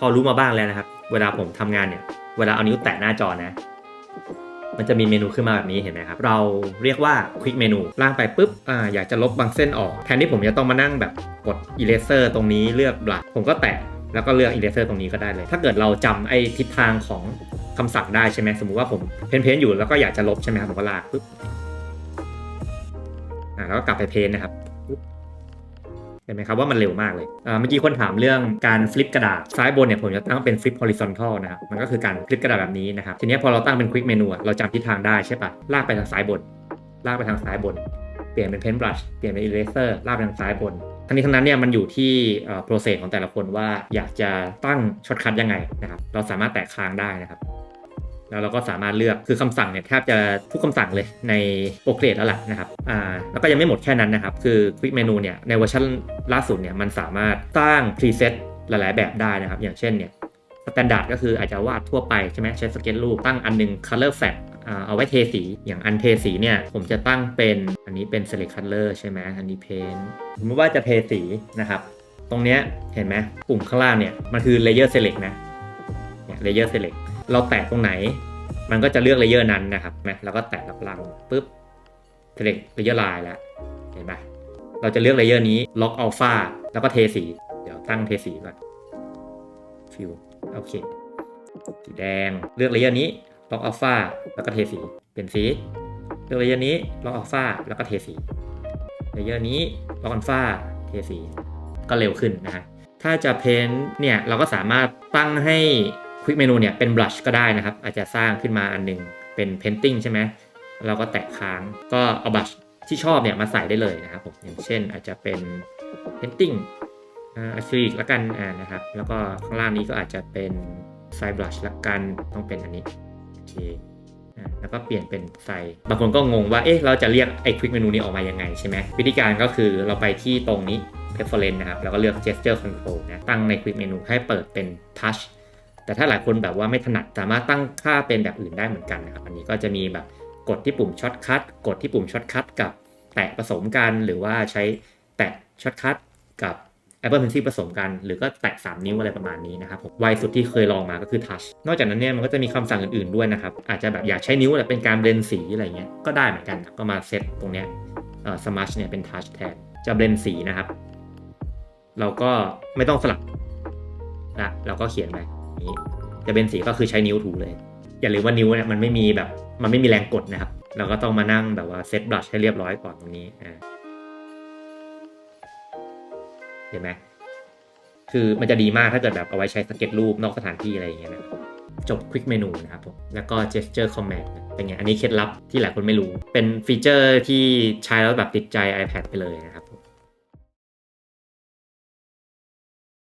อรู้มาบ้างแล้วนะครับเวลาผมทำงานเนี่ยเวลาเอานิ้วแตะหน้าจอนะมันจะมีเมนูขึ้นมาแบบนี้เห็นไหมครับเราเรียกว่า Quick Menu ล่างไปปุ๊บอยากจะลบบางเส้นออกแทนที่ผมจะต้องมานั่งแบบกด Eraser ตรงนี้เลือกบลัชผมก็แตะแล้วก็เลือก Eraser ตรงนี้ก็ได้เลยถ้าเกิดเราจำไอ้ทิศทางของคำสั่งได้ใช่ไหมสมมุติว่าผมเพ้นอยู่แล้วก็อยากจะลบใช่ไหมครับผมก็ลากปุ๊บแล้วก็กลับไปเพ้นนะครับเห็นไหมครับว่ามันเร็วมากเลยเมื่อกี้คนถามเรื่องการฟลิปกระดาษซ้ายบนเนี่ยผมจะตั้งเป็นฟลิป horizontal นะครับมันก็คือการฟลิปกระดาษแบบนี้นะครับทีนี้พอเราตั้งเป็น quick menu เราจำทิศทางได้ใช่ปะลากไปทางซ้ายบนลากไปทางซ้ายบนเปลี่ยนเป็น pen brush เปลี่ยนเป็น eraser ลากไปทางซ้ายบนทั้งนี้ทั้งนั้นเนี่ยมันอยู่ที่process ของแต่ละคนว่าอยากจะตั้งช็อตคัทยังไงนะครับเราสามารถแตะค้างได้นะครับแล้วเราก็สามารถเลือกคือคำสั่งเนี่ยแทบจะทุกคำสั่งเลยใน Procreate แล้วแหละนะครับแล้วก็ยังไม่หมดแค่นั้นนะครับคือ Quick Menu เนี่ยในเวอร์ชันล่าสุดเนี่ยมันสามารถสร้าง preset หลายๆแบบได้นะครับอย่างเช่นเนี่ย Standard ก็คืออาจจะวาดทั่วไปใช่ไหมใช้สเก็ตรูปตั้งอันนึง Color Flat เอาไว้เทสีอย่างอันเทสีเนี่ยผมจะตั้งเป็นอันนี้เป็น Select Color ใช่ไหมอันนี้ Paint สมมติว่าจะเทสีนะครับตรงเนี้ยเห็นไหมปุ่มข้างล่างเนี่ยมันคือ Layer Select นะเนี่ย Layer Selectเราแตะตรงไหนมันก็จะเลือกเลเยอร์นั้นนะครับนะแล้วก็แตะรับลังปุ๊บ select layer line แล้วเห็นไหมเราจะเลือกเลเยอร์นี้ lock alpha แล้วก็เทสีเดี๋ยวตั้งเทสีก่อน fill โอเคสีแดงเลือกเลเยอร์นี้ lock alpha แล้วก็เทสีเปลี่ยนสีเลือกเลเยอร์นี้ lock alpha แล้วก็เทสีเลเยอร์นี้ lock alpha เทสีก็เร็วขึ้นนะฮะถ้าจะเพ้นเนี่ยเราก็สามารถตั้งให้Quick Menu เนี่ยเป็น Brush ก็ได้นะครับอาจจะสร้างขึ้นมาอันนึงเป็น Painting ใช่ไหมเราก็แตะค้างก็เอา Brush ที่ชอบเนี่ยมาใส่ได้เลยนะครับผมอย่างเช่นอาจจะเป็น Painting Acrylic ละกันนะครับแล้วก็ข้างล่างนี้ก็อาจจะเป็น Side Brush ละกันต้องเป็นอันนี้โอเคแล้วก็เปลี่ยนเป็นไซส์บางคนก็งงว่าเอ๊ะเราจะเรียกไอ้ Quick Menu นี้ออกมายังไงใช่ไหมวิธีการก็คือเราไปที่ตรงนี้ Preference นะครับแล้วก็เลือก Gesture Control นะตั้งใน Quick Menu ให้เปิดเป็น Touchแต่ถ้าหลายคนแบบว่าไม่ถนัดสามารถตั้งค่าเป็นแบบอื่นได้เหมือนกันนะครับอันนี้ก็จะมีแบบกดที่ปุ่มช็อตคัทกดที่ปุ่มช็อตคัทกับแตะผสมกันหรือว่าใช้แตะช็อตคัทกับ Apple Pencil ผสมกันหรือก็แตะ3นิ้วอะไรประมาณนี้นะครับผมไวสุดที่เคยลองมาก็คือ Touch นอกจากนั้นเนี่ยมันก็จะมีคำสั่งอื่นๆด้วยนะครับอาจจะแบบอยากใช้นิ้วเป็นการเบลนสีอะไรเงี้ยก็ได้เหมือนกันก็มาเซตตรงเนี้ยSmush เนี่ยเป็น Touch แทนจะเบลนสีนะครับเราก็ไม่ต้องสลับนะเราก็เขียนไปนี้จะเป็นสีก็คือใช้นิ้วถูเลยอย่าลืมว่านิ้วเนี่ยมันไม่มีแรงกดนะครับเราก็ต้องมานั่งแบบว่าเซตบลัชให้เรียบร้อยก่อนตรงนี้เห็นไหมคือมันจะดีมากถ้าเกิดแบบเอาไว้ใช้สเก็ตรูปนอกสถานที่อะไรอย่างเงี้ยนะจบ Quick Menu นะครับผมแล้วก็ Gesture Command เป็นไงอันนี้เคล็ดลับที่หลายคนไม่รู้เป็นฟีเจอร์ที่ใช้แล้วแบบติดใจ iPad ไปเลยนะครับ